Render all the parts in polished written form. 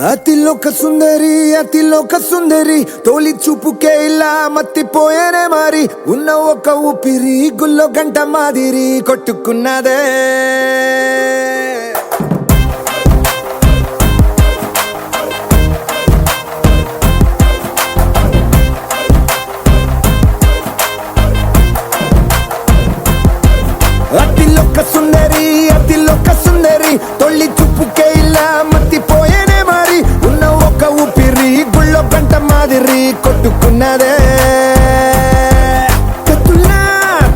అతిలోక సుందరి అతిలోక సుందరి తోలి చూపుకే ఇలా మత్తిపోయేనే మారి ఉన్న ఒక ఊపిరి గుల్లో గంట మాదిరి కొట్టుకున్నదే అతిలోక సుందరి అతిలోక సుందరి తొలి చూపుకే ఇలా మత్తిపోయేనే మారి ఉన్న ఒక ఊపిరి గుళ్ళో గంట మాదిరి కొట్టుకున్నదే కత్తులా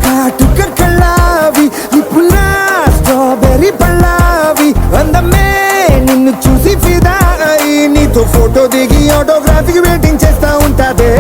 కాటుక కళ్ళావి ఇప్పులా స్ట్రాబెర్రీ పళ్ళావి అందమే నిన్ను చూసి ఫిదా అయి నీతో ఫోటో దిగి ఆటోగ్రాఫీకి వెయిటింగ్ చేస్తా ఉంటాదే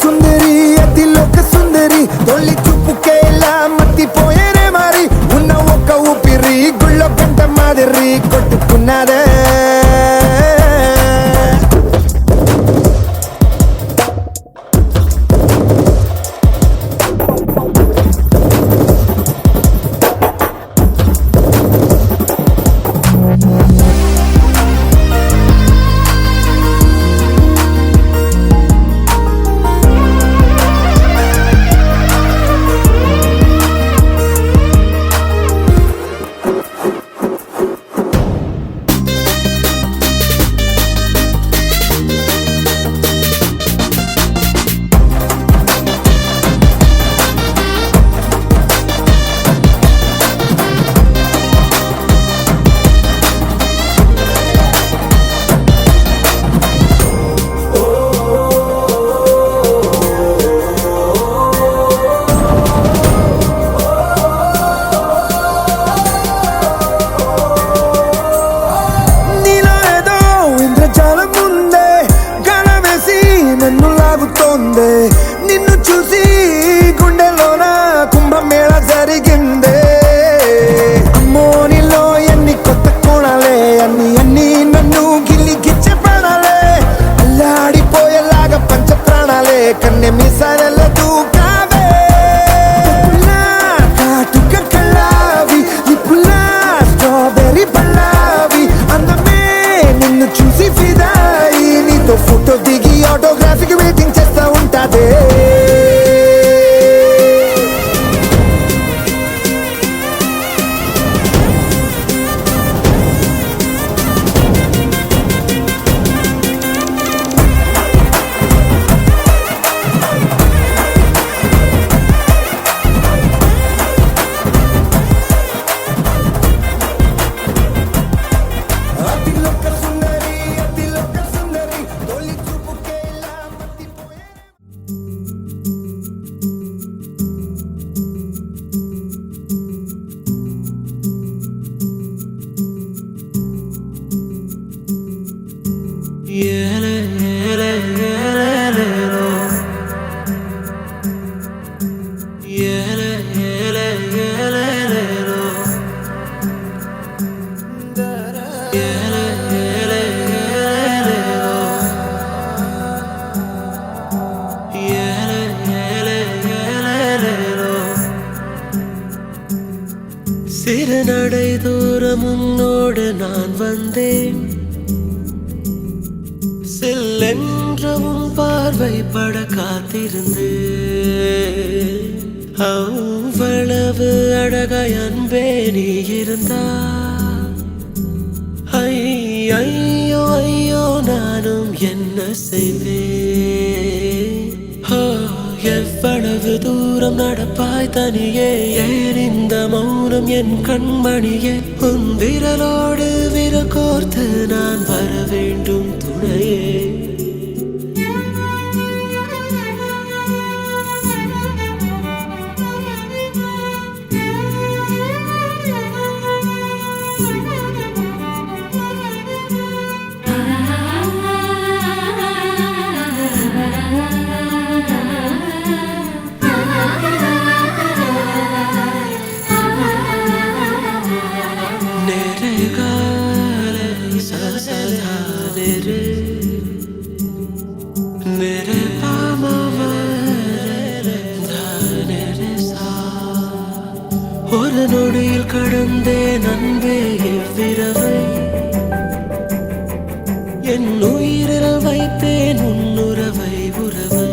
సుందరి అతిలోక సుందరి తొలి చూపుకే ఇలా మత్తిపోయేనే మారి ఉన్న ఒక ఊపిరి గుళ్ళో గంట మాదిరి కొట్టుకున్నదే ஏலே ஏலே ஏலேலேலோ ஏலே ஏலே ஏலேலேலோ ஏலே ஏலே ஏலேலேலோ ஏலே ஏலே ஏலேலேலோ சிறு நடை தூரம் உன்னோடு நான் வந்தேன் செல்லென்றவும் பார்வை பட காத்திருந்து அவ்வளவு அழகாய் அன்பே நீ இருந்தா ஐயோ ஐயோ நானும் என்ன செய்வேன் எவ்வளவு தூரம் நடப்பாய் தனியே ஏன் இந்த மௌனம் என் கண்மணியே உன் விரலோடு விரல் கோர்த்து நான் வர வேண்டும் துணையே ஒரு நொடியில் கடந்தேன் அன்பே இவ்விரவை என் உயிரில் வைத்தேன் உன்னுறவை உறவை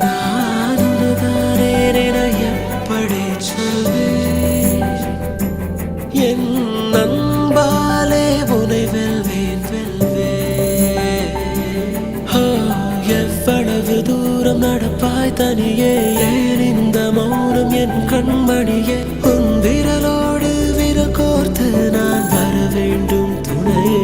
நான் உனதானே என எப்படி சொல்வேன் என் அன்பாலே உனை வெல்வேன் எவ்வளவு தூரம் நடப்பாய் தனியே ஏன் இந்த மௌனம் என் கண்மணியே உன் விரலோடு விரல் கோர்த்து நான் வர வேண்டும் துணையே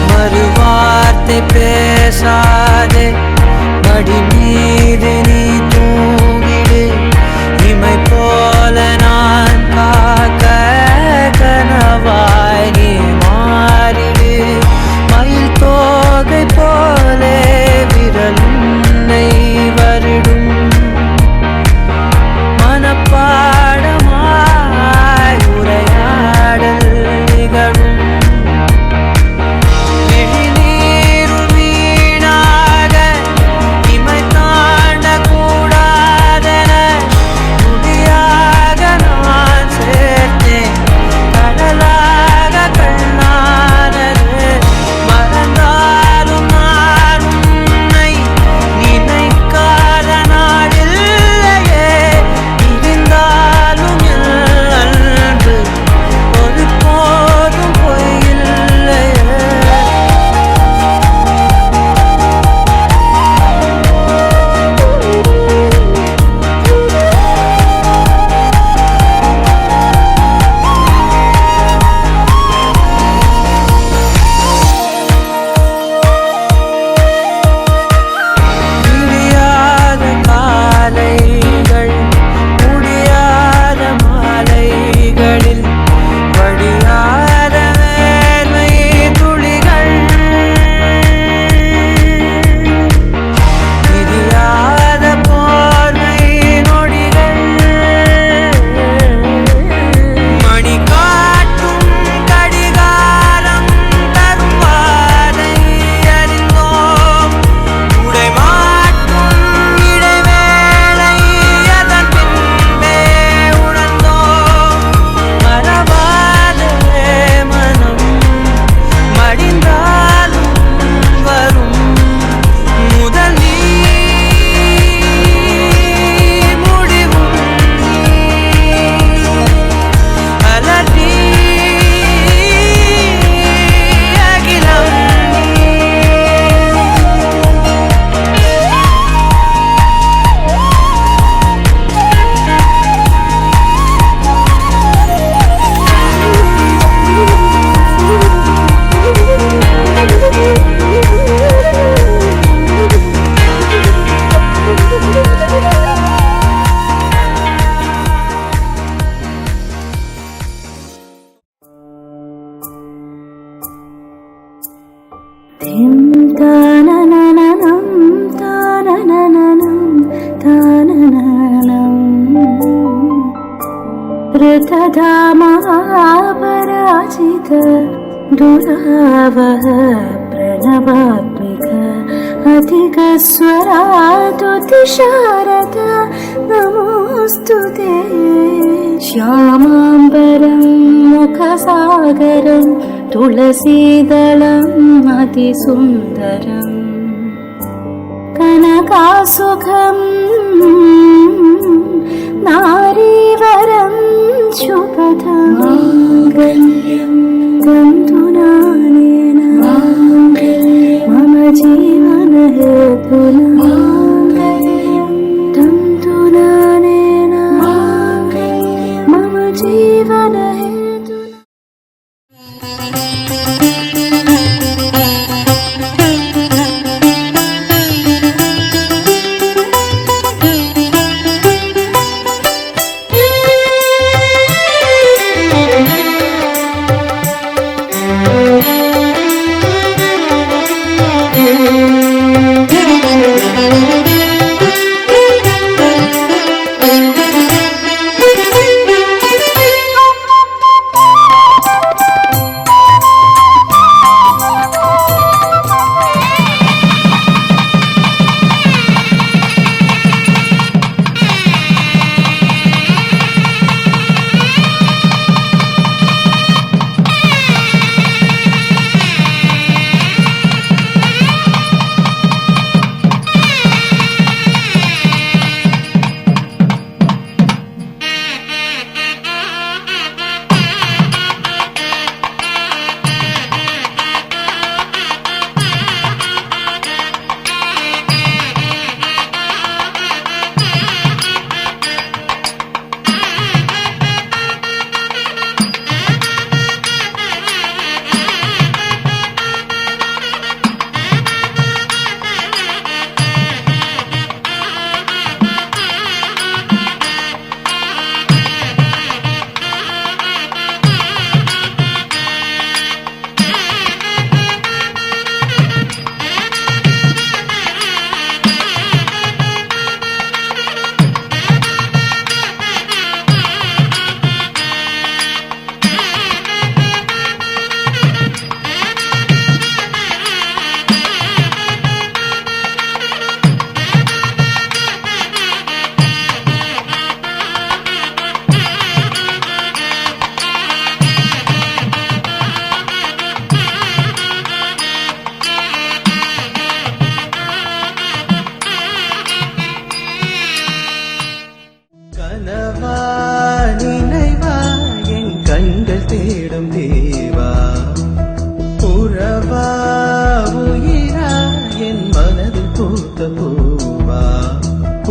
மறுவார்த்தை பேசாதே ऋतधामापराजित दुरावह प्रणवात्मिक अधिकस्वरातुतिशारद नमोऽस्तु ते श्यामाम्बरं मुखसागरं तुलसीदलम् अतिसुन्दरम् कनकासुखम् नारीवरं शुभदम् माङ्गल्यं तन्तुनानेन मम जीवनहेतुना माङ्गल्यं तन्तुनानेन मम जीवनहेतुना।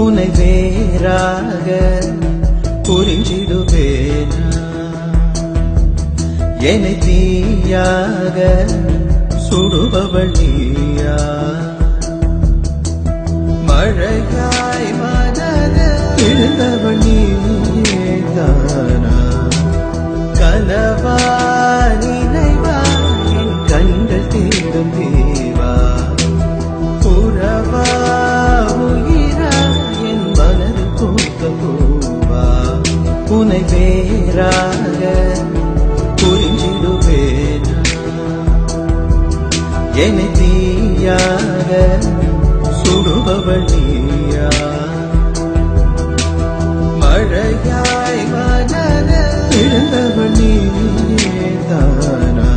உனை வேறாக புரிஞ்சிடுவேனா என்னை தீயாக சுடுபவள் நீயா மழையாய் மனது விழுந்தவள் நீதானா கனவா நினைவா என் கண்கள் தேடும் தேவா புறவா உயிரா என் மனது பூத்த பூவா உனை வேறாக புரிஞ்சிடுவேனா என்னை தீயாக சுடுபவள் நீயா மழையாய் மனது விழுந்தவள் நீதானா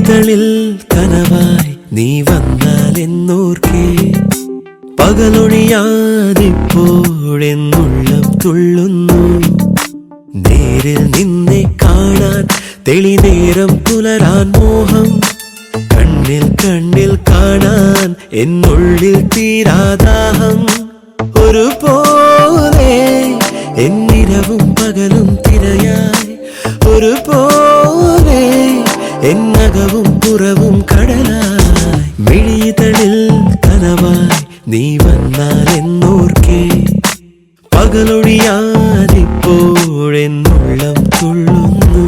മിഴിതളിൽ കനവായി നീ വന്നാൽ എന്നോർക്കേ പകലൊഴിയാതിപ്പോഴെന്നുള്ളം തുള്ളുന്നു നേരിൽ നിന്നെ കാണാൻ തെളിനേരം പുലരാൻ മോഹം കണ്ണിൽ കണ്ണിൽ കാണാൻ എന്നുള്ളിൽ തീരാദാഹം ഒരുപോലെ എന്നിരവും പകലും തിരയായി ഒരുപോലെ എന്നകവും പുറവും കടലായി മിഴിതളിൽ കനവായി നീ വന്നാൽ എന്നോർക്കേ പകലൊഴിയാതിപ്പോഴെന്നുള്ളം തുള്ളുന്നു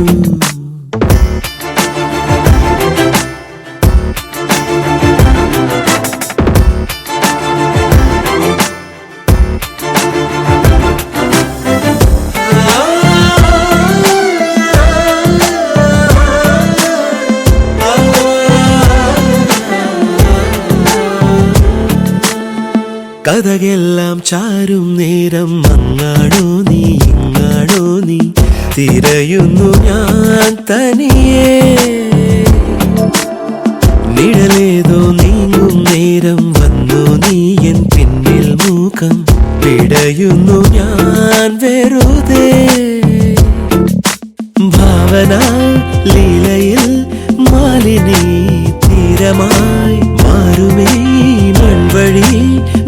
കഥകളെല്ലാം ചാരും നേരം അങ്ങാണോ നീ ഇങ്ങാണോ നീ തിരയുന്നു ഞാൻ തനിയേ നിഴലേതോ നീങ്ങും നേരം വന്നു നീ എൻ പിന്നിൽ മൂക്കം പിടയുന്നു ഞാൻ വെറുതെ ഭാവന ലീലയിൽ മാലിനി തീരമായി മാറുമേ മൺവഴി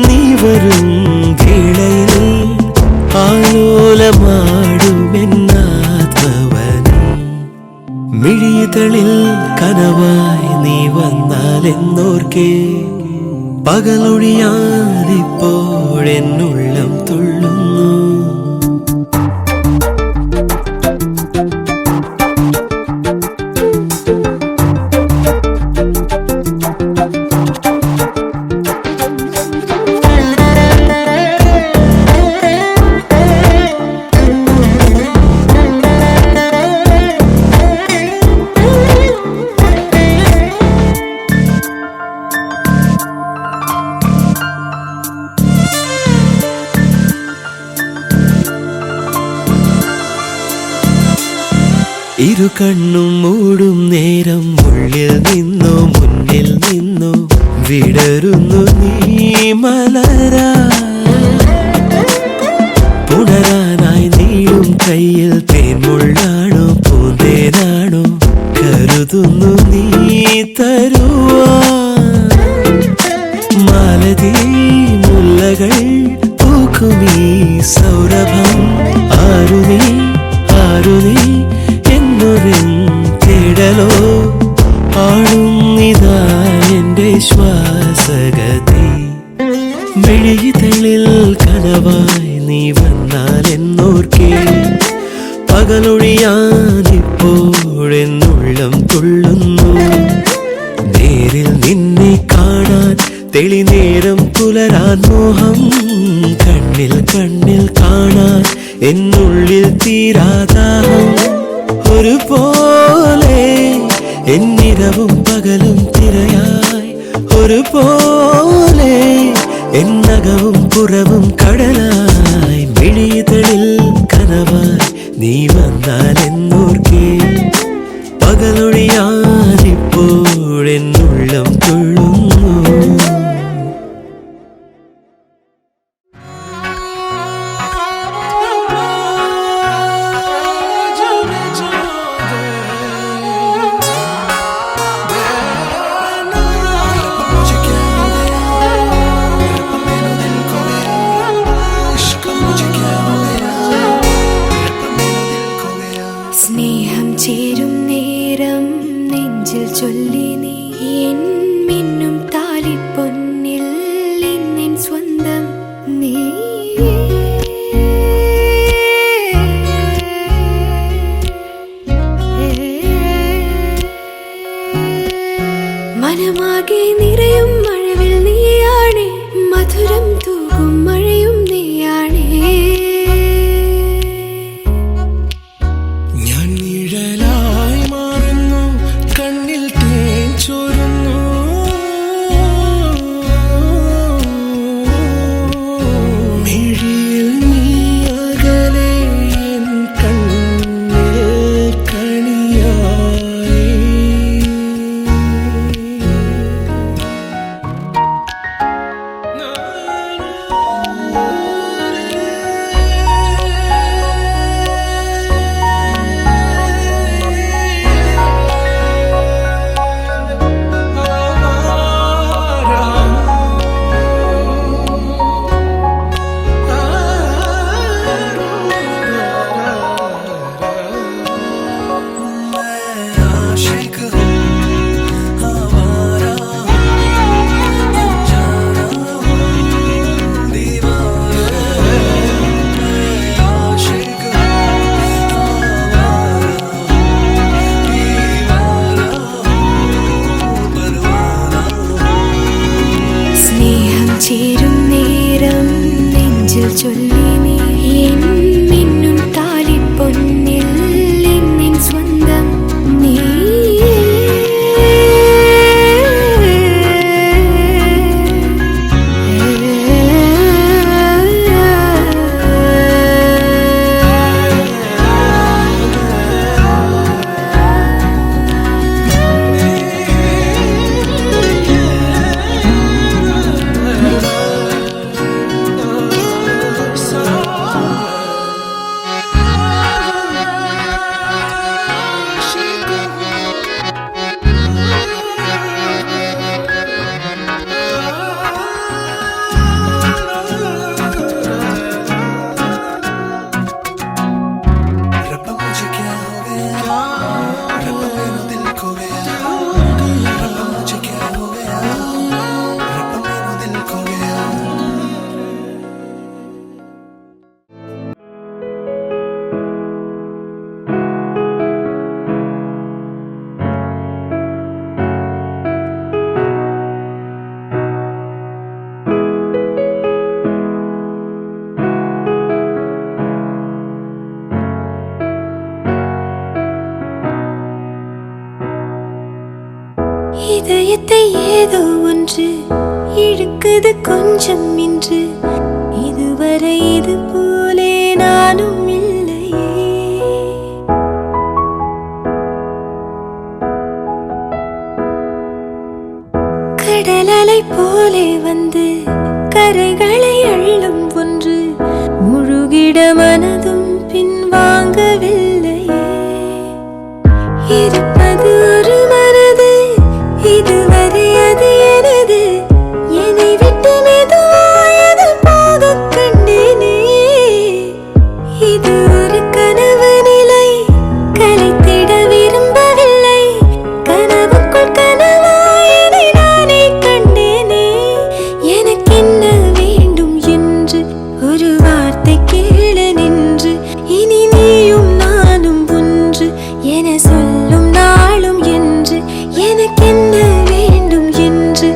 നീ വരും വേളയിൽ ആലോലമാടുമെന്നാത്മവനി മിഴിതളിൽ കനവായി നീ വന്നാൽ എന്നോർക്കേ പകലൊഴിയാതിപ്പോഴെന്നുള്ളം തുള്ളുന്നു ഇരു കണ്ണും മൂടും നേരം ഉള്ളിൽ നിന്നോ മുന്നിൽ നിന്നോ വിടരുന്നു നീ മലരാ പുണരാനായി നീളും കയ്യിൽ തേൻമുള്ളാണോ പൂന്തേനാണോ കരുതുന്നു നീ തരുവാ മാലതി മുല്ലകൾ പൂക്കുമീ സൗരഭം ആരു നീ തേടലോ ആളുന്നിതാ എന്റെ ശ്വാസഗതി മിഴിതളിൽ കനവായി നീ വന്നാൽ എന്നോർക്കേ പകലൊഴിയാതിപ്പോഴെന്നുള്ളം തുള്ളുന്നു നേരിൽ നിന്നെ കാണാൻ തെളിനേരം പുലരാൻ മോഹം കണ്ണിൽ കണ്ണിൽ കാണാൻ എന്നുള്ളിൽ തീരാദാഹം ഒരുപോലെ എന്നിരവും പകലും തിരയായി ഒരുപോലെ എന്നകവും പുറവും കടലായി മിഴിതളിൽ കനവായി നീ വന്നാൽ എന്നോർക്കേ പകലൊഴിയാതിപ്പോഴെന്നുള്ളം തുള്ളുന്നു സ്നേഹം ചേരും നേരം നെഞ്ചിൽ ചൊല്ലി നീ എൻ മിന്നും താലിപ്പൊന്നിൽ ഇന്നിൻ സ്വന്തം നീ മനമാകെ നിറയും മഴവിൽ നീയാണേ മധുരം തൂകും മഴയും നീയാണേ இதயத்தை ஏதோ ஒன்று இழுக்குது கொஞ்சம் இன்று. இதுவரை இது போலே நானும் இல்லையே. கடல் அலை போலே வந்து கரைகளை அள்ளும் ஒன்று. முழுகிட மனதும் பின்வாங்கவில்லையே. இருப்பது ஒரு மனது, இதுவரை அது எனது. என்னை விட்டு மெதுவாயது போக கண்டேனே. இது ஒரு கனவு நிலை, கலைத்திட விரும்பவில்லை. கனவுக்குள் கனவாயதை நானே கண்டேனே. எனக்கென்ன வேண்டும் என்று ஒரு வார்த்தை கேள நின்று. இனி நீயும் நானும் ஒன்று என சொல்லும் நாளும் என்று. எனக்கென்ன வேண்டும் என்று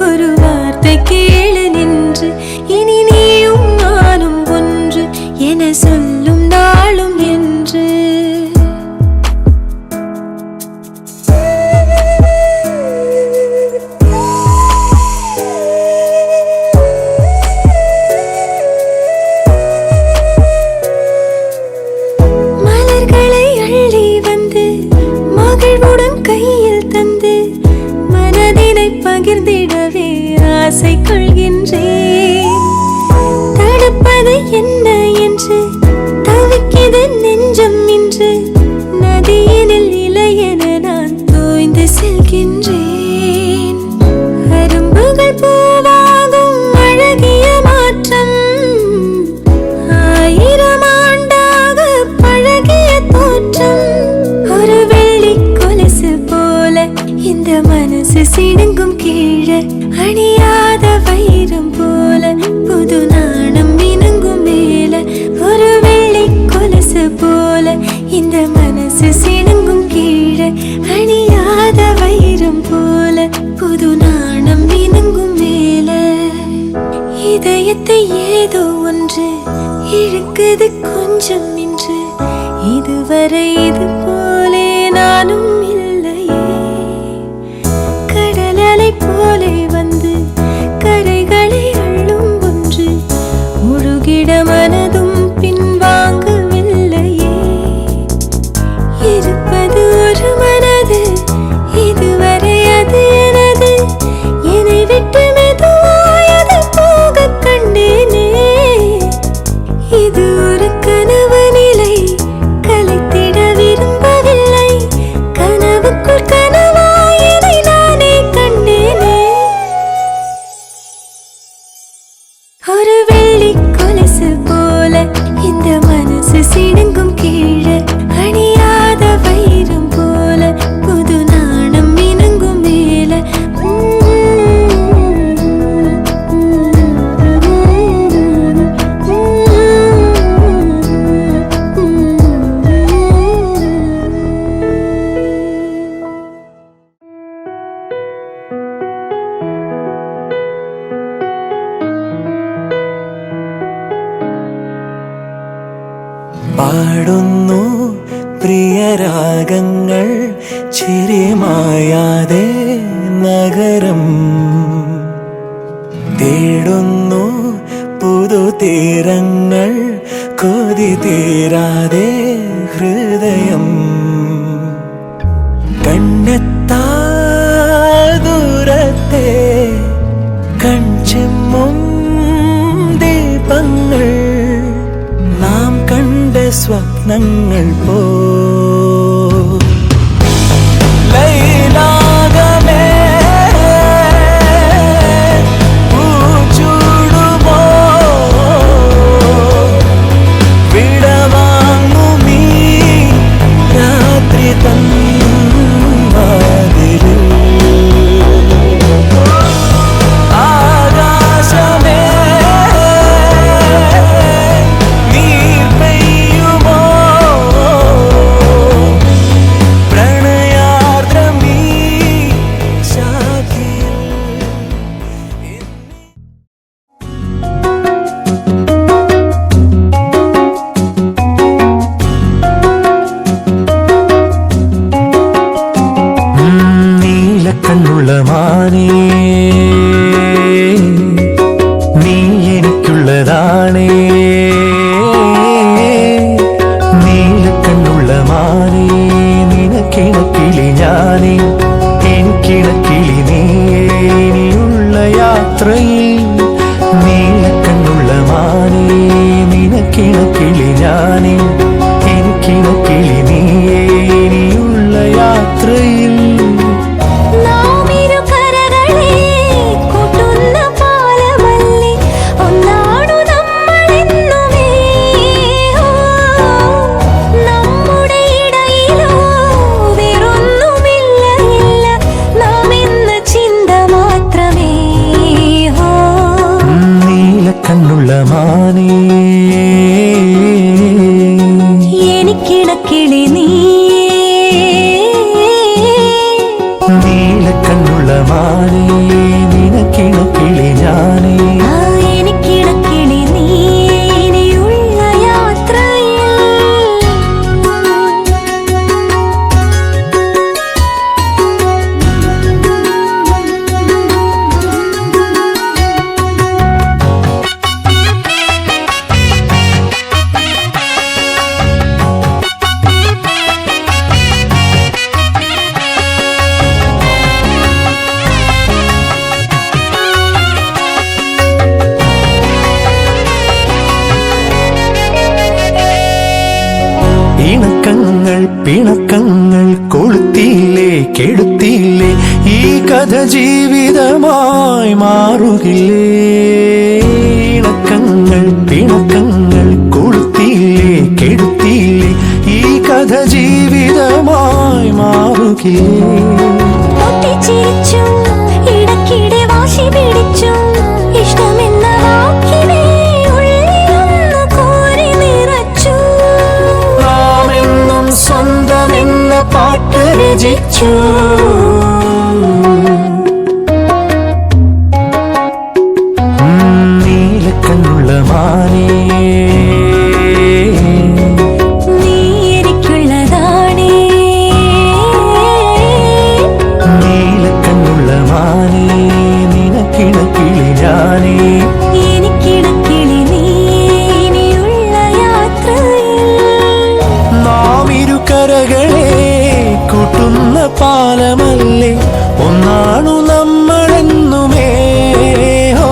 ஒரு வார்த்தை கேள நின்று. இனி நீயும் நானும் ஒன்று என சொல்லும் நாளும் என்று. மலர்களை அள்ளி வந்து மகிழ்வுடன் கையில் தந்து மனதினை பகிர்ந்திடவே ஆசை கொள்கின்றேன். தடுப்பது என்ன என்று தவிக்கிது நெஞ்சம் இன்று. நதியினில் இலையென நான் தோய்ந்து செல்கின்றேன். அரும்புகள் பூவாகும் அழகிய மாற்றம். 1000 ஆண்டாக பழகிய தோற்றம். ஒரு வெள்ளி கொலுசு போல இந்த மனசு சிடுங்கும் கீழே. அணியாத வைரம் போல புது நாணம் மினுங்கும் மேல. ஒரு வெள்ளி கொலுசு போல இந்த மனசு சிடுங்கும் கீழே. அணியாத வைரம் போல புது நாணம் மினுங்கும் மேல. இதயத்தை ஏதோ ஒன்று இழுக்குது கொஞ்சம் இன்று. இதுவரை இது போலே நானும் இல்லையே. கடல் அலை போலே வந்து கரைகளை அள்ளும் ஒன்று. முழுகிட மனதும் பின்வாங்கவில்லையே. இருப்பது ஒரு மனது, இதுவரை அது எனது. என்னை விட்டு மெதுவாயது போக கண்டேனே. இது ஒரு கனவு நிலை, கலைத்திட விரும்பவில்லை. கனவுக்குள் கனவாயதை நானே கண்டேனே. ஒரு வெள்ளி கொலுசு போல இந்த மனசு சிடுங்கும் கீழே. அணியாத வைரம் போல புது நாணம் மினுங்கும் மேல. പാടുന്നു പ്രിയരാഗങ്ങൾ ചിരിമായാതെ നഗരം. തേടുന്നു പുതുതീരങ്ങൾ കൊതി തീരാതെ ഹൃദയം. കണ്ണെത്താ ദൂരത്തെ കൺചിമ്മും ദീപങ്ങൾ. നാം കണ്ട സ്വപ്നങ്ങൾ പോ ലൈലാകമേ പൂച്ചൂടുമോ വിടവാങ്ങുമീ രാത്രി തൻ വാതിലിൽ. ആകാശമേ നീർ പെയ്യുമോ എനിക്കുള്ള മാനേ നീ എനിക്കുള്ളതാണേ നീലക്കണ്ണുള്ള മാനേ നിനക്കിണക്കിളി ഞാനേ എനിക്കിണക്കിളി നീയേ ഇനിയുള്ള യാത്രയിൽ നീലക്കണ്ണുള്ള മാനേ നിനക്കിണക്കിളി ഞാനേ എനിക്കിണക്കിളി നീയേ ഇനിയുള്ള യാത്രയിൽ കണ്ണുള്ള മാനേ എനിക്കിണക്കിളി നീലക്കണ്ണുള്ള മാനേ നിനക്കിണക്കിളി ഞാനേ എനിക്കിണക്കിളി നീ ഇനിയുള്ള യാത്രയിൽ ഇണക്കങ്ങൾ പിണക്കങ്ങൾ കൊളുത്തിയില്ലേ കെടുത്തിയില്ലേ ഈ കഥ ജീവിതമായി മാറുകില്ലേ ഇണക്കങ്ങൾ പിണക്കങ്ങൾ കൊളുത്തിയില്ലേ കെടുത്തിയില്ലേ ഈ കഥ ജീവിതമായി മാറുകില്ലേ പൊട്ടിച്ചിരിച്ചും ഇടയ്ക്കിടെ വാശി പിടിച്ചും ഇഷ്ടമെന്ന വാക്കിനെ ഉള്ളിലൊന്നു കോരി നിറച്ചു നാമെന്നും സ്വന്തമെന്ന പാട്ട് രചിച്ചു നീലക്കണ്ണുള്ള മാനേ നീ എനിക്കുള്ളതാണേ നീലക്കണ്ണുള്ള മാനേ നിനക്കിണക്കിളി ഞാനേ എനിക്കിണക്കിളി നീ ഇനിയുള്ള യാത്രയിൽ നാം ഇരുകരകളെ കൂട്ടുന്ന പാലമല്ലേ ഒന്നാണു നമ്മളെന്നുമേ ഹോ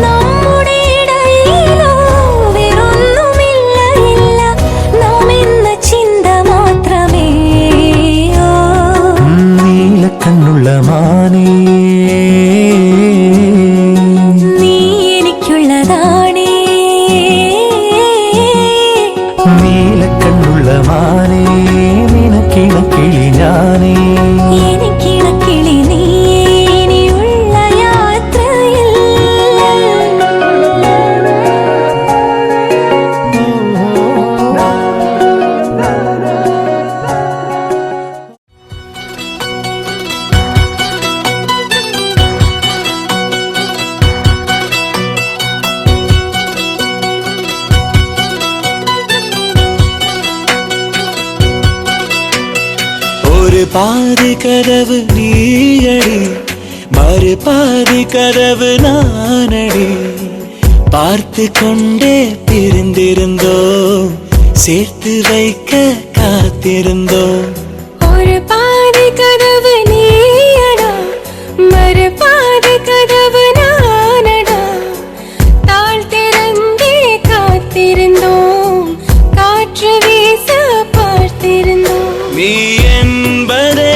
നമ്മുടെ ഇടയിലോ വേറൊന്നുമില്ല ഇല്ല നാം എന്ന ചിന്ത മാത്രമേ നീലക്കണ്ണുള്ള മാനേ നീ എനിക്കുള്ളതാണേ നീലക്കണ്ണുള്ള മാനേ നിനക്കിണക്കിളി ഞാനേ എനിക്കിണക്കിളി നീ ഇനിയുള്ള യാത്രയിൽ ஒரு பாதி கதவு நீயடி மறு பாதி கதவு நானடி பார்த்து கொண்டே பிரிந்திருந்தோம் சேர்த்து வைக்க காத்திருந்தோம் ஒரு பாதி கதவு நீயடா மறு பாதி கதவு நானடா தாழ் திறந்தே காத்திருந்தோம் காற்று வீச பார்த்திருந்தோம் நீ என்பதே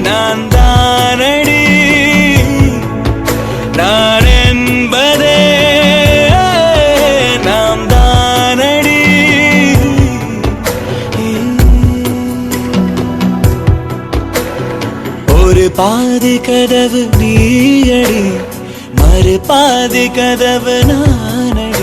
நான் தானடி நான் என்பதே நாம் தானடி ஒரு பாதி கதவு நீயடி மறு பாதி கதவு நானடி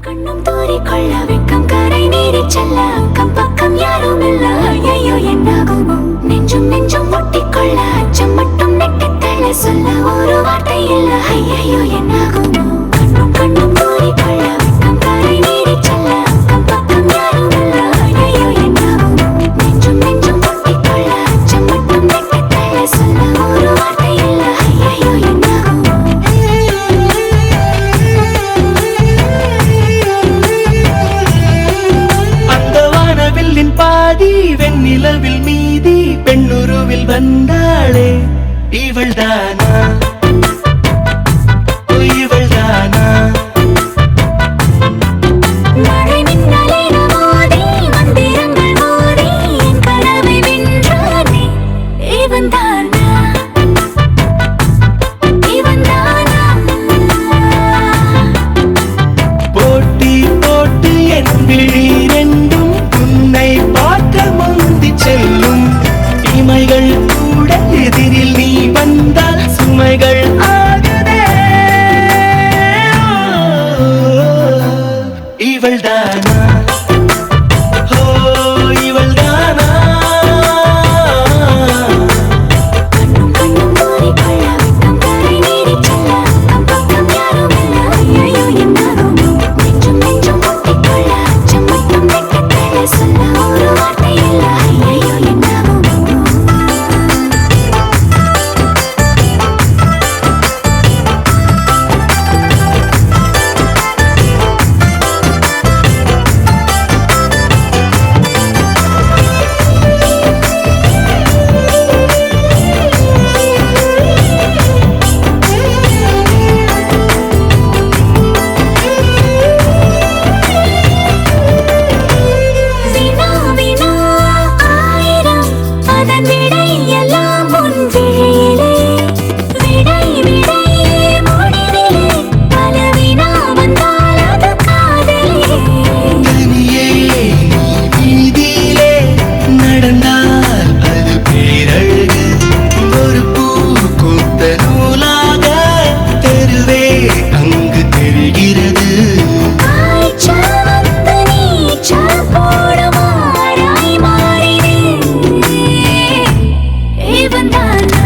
கண்ணும் தூரிக்கொள்ள வெட்கம் கரை நீ நீடி செல்ல அக்கம் பக்கம் யாரும் இல்ல ஐயோ என்னாகுமோ நெஞ்சும் நெஞ்சும் ஒட்டிக்கொள்ள அச்சம் மட்டும் நெட்டித்தள்ள சொல்ல ஒரு வார்த்தை இல்ல ஐயோ என்னாகுமோ கண்ணும் கண்ணும் மூடிக்கொள்ள வெட்கம் கரை நீடி செல்ல அக்கம் பக்கம் யாரும் இல்ல ஐயோ என்னாகுமோ நெஞ்சும் நெஞ்சும் ஒட்டிக்கொள்ள அச்சம் மட்டும் நெட்டித்தள்ள சொல்ல ஒரு வார்த்தை இல்ல ஐயோ என்னாகுமோ அந்த வானவில்லின் பாதி வெண்ணிலவில் மீதி பெண்ணுருவில் வந்தாளே இவள்தானா இவள்தானா மழை மின்னலின மோதி மந்திரங்கள் மோதி என் கனவை வென்றானே இவன்தானா இவன்தானா போட்டி போட்டு என் விழி ரெண்டும் உன்னை பார்க்க முந்தி செல்லும் இமைகள் கூட எதிரில் நீ வந்தால் சுமைகள் ஆகுதே இவள்தானா ஓ இவள்தானா கண்ணும் கண்ணும் மூடிக்கொள்ள வெட்கம் கரை நீடி செல்ல அக்கம் பக்கம் யாரும் இல்ல ஐயோ என்னாகுமோ நெஞ்சும் நெஞ்சும் ஒட்டிக்கொள்ள அச்சம் மட்டும் நெட்டித்தள்ள சொல்ல ஒரு வார்த்தை இல்ல ஐயோ என்னாகுமோ வினா வினா ஆயிரம் அதன் விடை எல்லாம் உன் விழியிலே விடை விடை முடிவிலே பல வினா வந்தால் அது காதலே தனியே வீதியிலே நடந்தால் அது பேரழகு ஒரு பூ கொத்த நூலாக தெருவே அங்கு தெரிகிறது காய்ச்சல் வந்து நீச்சல் போடுமாறாய் மாறினேன் இவன்தானா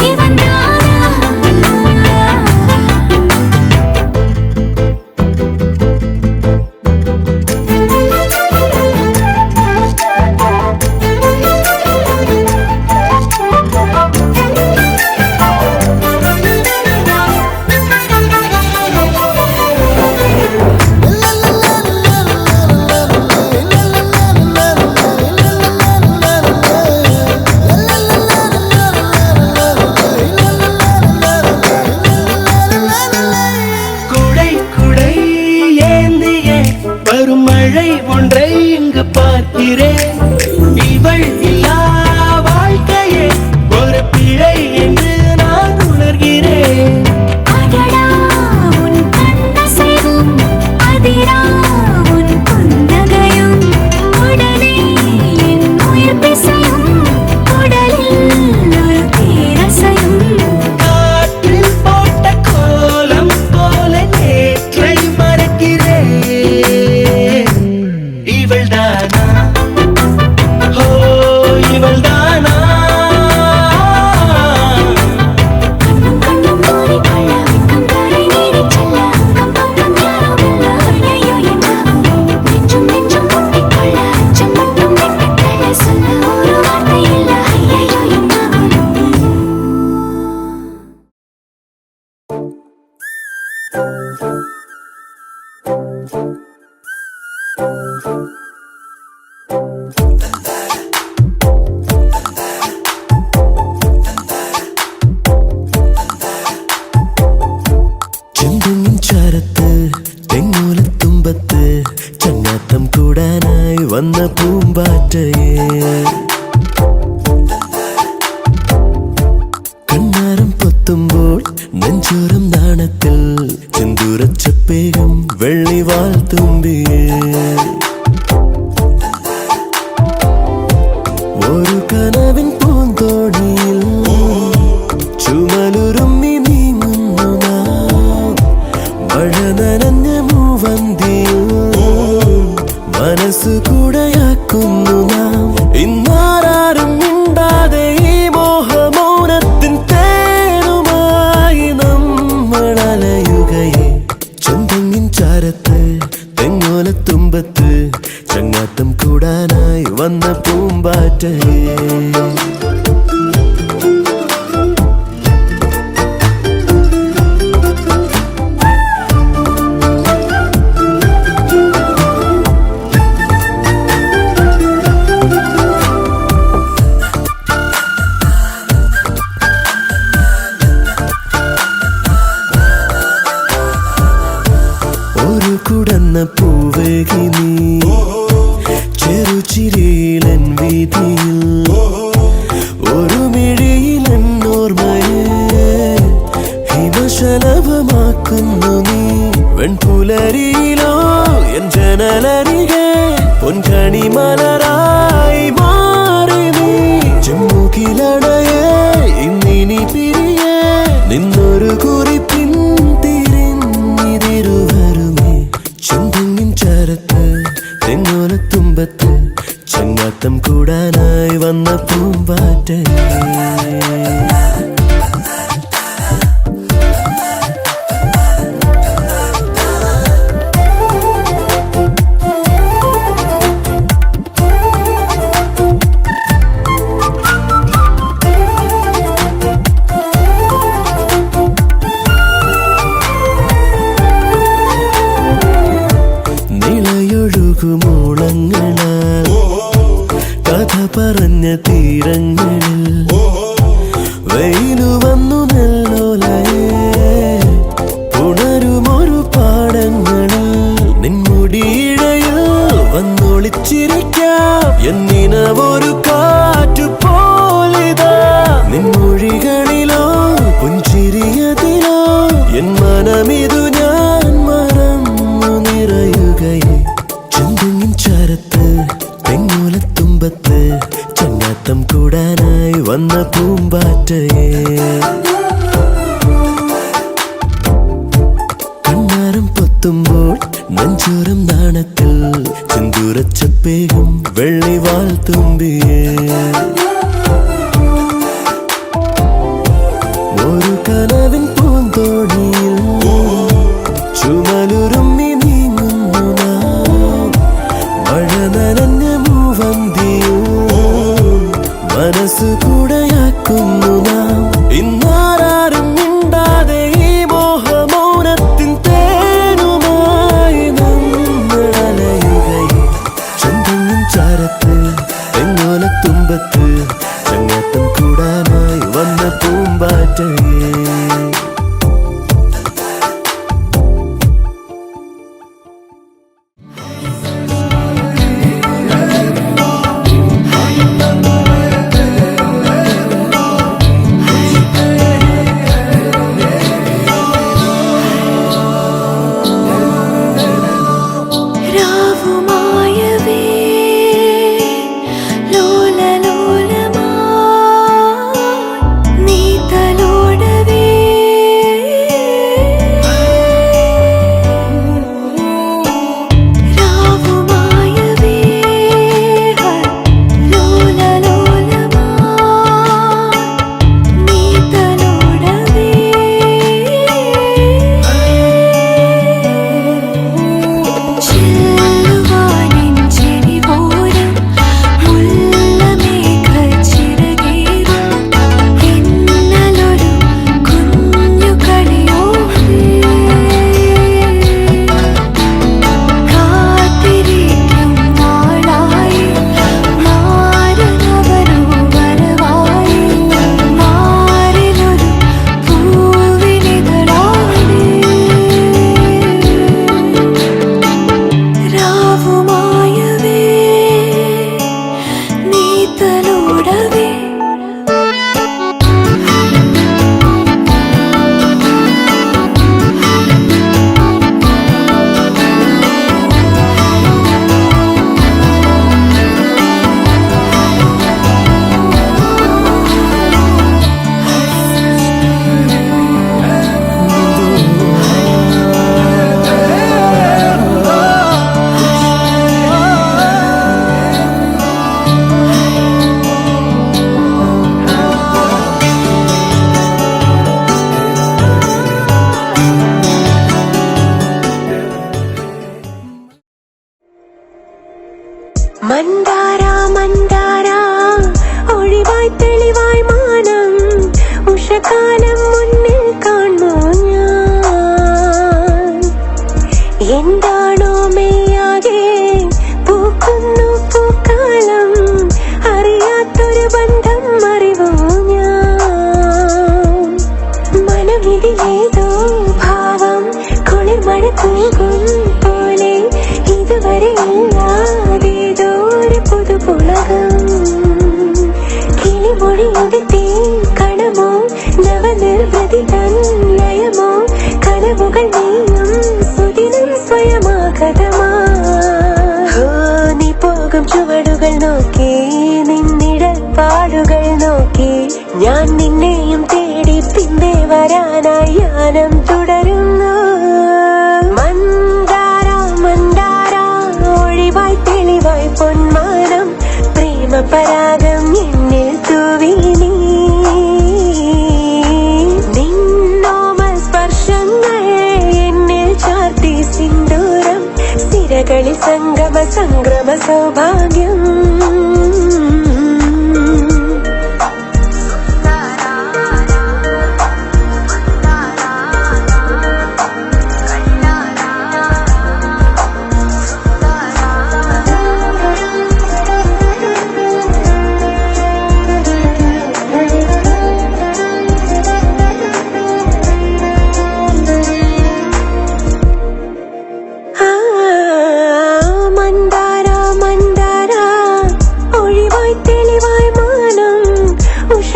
இவன்தானா குடை குடை ஏந்திய வரும் மழை ஒன்றை இங்கு பார்க்கிறேன் இவள் இல்லா வாழ்க்கையே ஒரு பிழை என்று நான் உணர்கிறேன் அடடா உன் கண்ணசைவும் அதிரா உன் புன்னகையும் உடனே என் உயிர் பிசையும் உடலில் ஒரு பேரசையும் காற்றில் போட்ட கோலம் போல நேற்றை மறக்கிறேன் இவள்தானா ஓ இவள்தானா கண்ணும் கண்ணும் மூடிக்கொள்ள வெட்கம் கரை நீடி செல்ல அக்கம் பக்கம் யாரும் இல்ல ஐயோ என்னாகுமோ நெஞ்சும் நெஞ்சும் ஒட்டிக்கொள்ள அச்சம் மட்டும் நெட்டித்தள்ள சொல்ல ஒரு வார்த்தை இல்ல ஐயோ என்னாகுமோ ചെന്തെങ്ങിൻ ചാരത്ത് തെങ്ങോലത്തുമ്പത്ത് ചങ്ങാത്തം കൂടാനായി വന്ന പൂമ്പാറ്റയെ കണ്ണാരം പൊത്തുമ്പോൾ നെഞ്ചോരം നാണത്തിൽ ചെന്തൂരച്ചപ്പേകം വെള്ളിവാൾ തുമ്പിയേ ഒരു കനവിൻ പൂന്തോണിയിൽ ചുമലുരുമ്മി നീങ്ങുന്നു നാം മഴ നനഞ്ഞ മൂവന്തിയിൽ മനസ്സു കൂടെയാക്കുന്നു നാം. ഇന്നാരും മിണ്ടാതെ ഈ മോഹമൗനത്തിൻ തേനുമായി നമ്മൾ അലയുകയെ. ചെന്തെങ്ങിൻ ചാരത്ത് തെങ്ങോലത്തുമ്പത്ത് ചങ്ങാത്തം കൂടാനായി വന്ന പൂമ്പാറ്റയെ. ഒരു കുടന്ന പൂവേകി നീ ചെറുചിരിയിലൻ വീതിയിൽ. ഒരു മിഴിയിലൻ ഓർമ്മയെ ഹിമശലഭമാക്കുന്നു നീ. വെൺപുലരിയിലോ എൻ ജനലരികെ പൊൻകണിമലരായി മാറി നീ. ചെമ്മുകിലണയെ ഇന്നിനി പിരിയെ നിന്നൊരു കുറിപ്പിൻ തിരിഞ്ഞിരുവരുമേ. ചെന്തെങ്ങിൻ ചാരത്ത് തെങ്ങോലത്തുമ്പത്ത് ചങ്ങാത്തം കൂടാനായി വന്ന പൂമ്പാറ്റയെ. നിളയൊഴുകുമോളങ്ങളാൽ കഥ പറഞ്ഞ തീരങ്ങളിൽ വെയിലു വന്നു നെല്ലോലയെ. ഉണരുമൊരു പാടങ്ങളിൽ നിൻമുടിയിഴയിൽ വന്നൊളിച്ചിരിക്കാം. എന്നിനവൊരു കാറ്റു പോലിതാ നിൻമൊഴികളിലോ പുഞ്ചിരിയതിലോ എൻ മനമിതു ഞാൻ മറന്നു നിറയുകയെ. ചെന്തെങ്ങിൻ ചാരത്ത് തെങ്ങോലത്തുമ്പത്ത് ചങ്ങാത്തം കൂടാനായി വന്ന പൂമ്പാറ്റയെ. കണ്ണാരം പൊത്തുമ്പോൾ നെഞ്ചോരം നാണത്തിൽ ചെന്തുറച്ചപ്പേകും വെള്ളിവാൾ തുമ്പിയെ. ഒരു കനവിൻ പൂന്തോണിയിൽ ചുമലുരുമ്മി നീങ്ങുന്നു നാം. മഴ നനഞ്ഞ മൂവന്തിയിൽ മനസ്സു കൂടെയാക്കുന്നു നാം. ഇന്നാരും മിണ്ടാതെ ഈ മോഹമൗനത്തിൻ തേനുമായി നമ്മൾ അലയുകയെ. ചെന്തെങ്ങിൻ ചാരത്ത് തെങ്ങോലത്തുമ്പത്ത് ചങ്ങാത്തം കൂടാനായി വന്ന പൂമ്പാറ്റയെ. മന്ദാര മന്ദാര ഒഴിവായി തെളിവായി മാനം ഉഷകാലം മുന്നിൽ കാണൂ ഞാൻ എന്താണോ മെയ്യാകെ പൂക്കുന്നു പൂക്കാലം അറിയാത്തൊരു ബന്ധം അറിവൂ ഞാൻ മനമിതിലേതോ ഭാവം കുളിർമഴ തൂകും പോലെ ഇതുവരെ ഇല്ലാതേതോ ഒരു പുതുപുളകം കിളിമൊഴിയുടെ തേൻ കണമോ നവനിർവൃതി തൻ ലയമോ കനവുകൾ നീയും സുദിനം സ്വയമാകതമാ നീ പോകും ചുവടുകൾ നോക്കി നിന്നിടൽ പാടുകൾ നോക്കി ഞാൻ നിന്നെയും തേടി പിന്നെ വരാനായി യാനം തുടരുന്നു മന്ദാര മന്ദാര ഒഴിവായി തെളിവായി പൊന്മാനം പ്രേമപരാഗം എന്നിൽ തൂവി നീ നിന്നോമൽ സ്പർശങ്ങൾ എന്നിൽ ചാർത്തി സിന്ദൂരം സിരകളിൽ സംഗമ സംക്രമ സൗഭാഗ്യം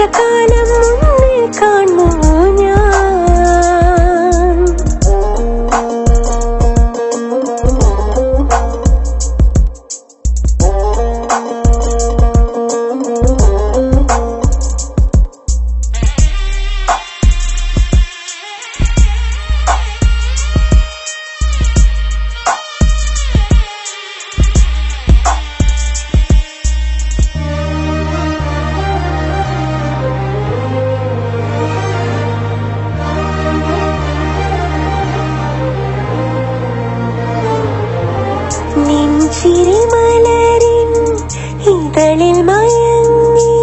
കാലം മുന്നിൽ കാണൂ ഞാൻ ചിരിമലരിൻ ഇതളിൽ മയങ്ങി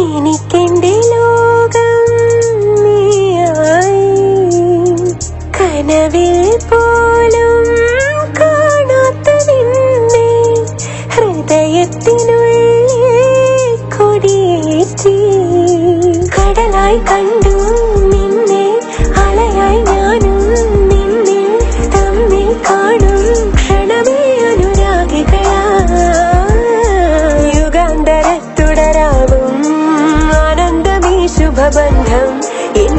എനിക്കെന്റെ ലോകം നീയായി കനവിൽ പോലും കാണാത്ത നിന്നെ ഹൃദയത്തിനുള്ളിൽ കൊടിയേറ്റി കടലായി കണ്ടു നിന്നെ അലയായി ഞാനും നിന്നെ തമ്മിൽ കാണും യുഗാന്തരത്തുടരാകും ആനന്ദമീ ശുഭബന്ധം എൻ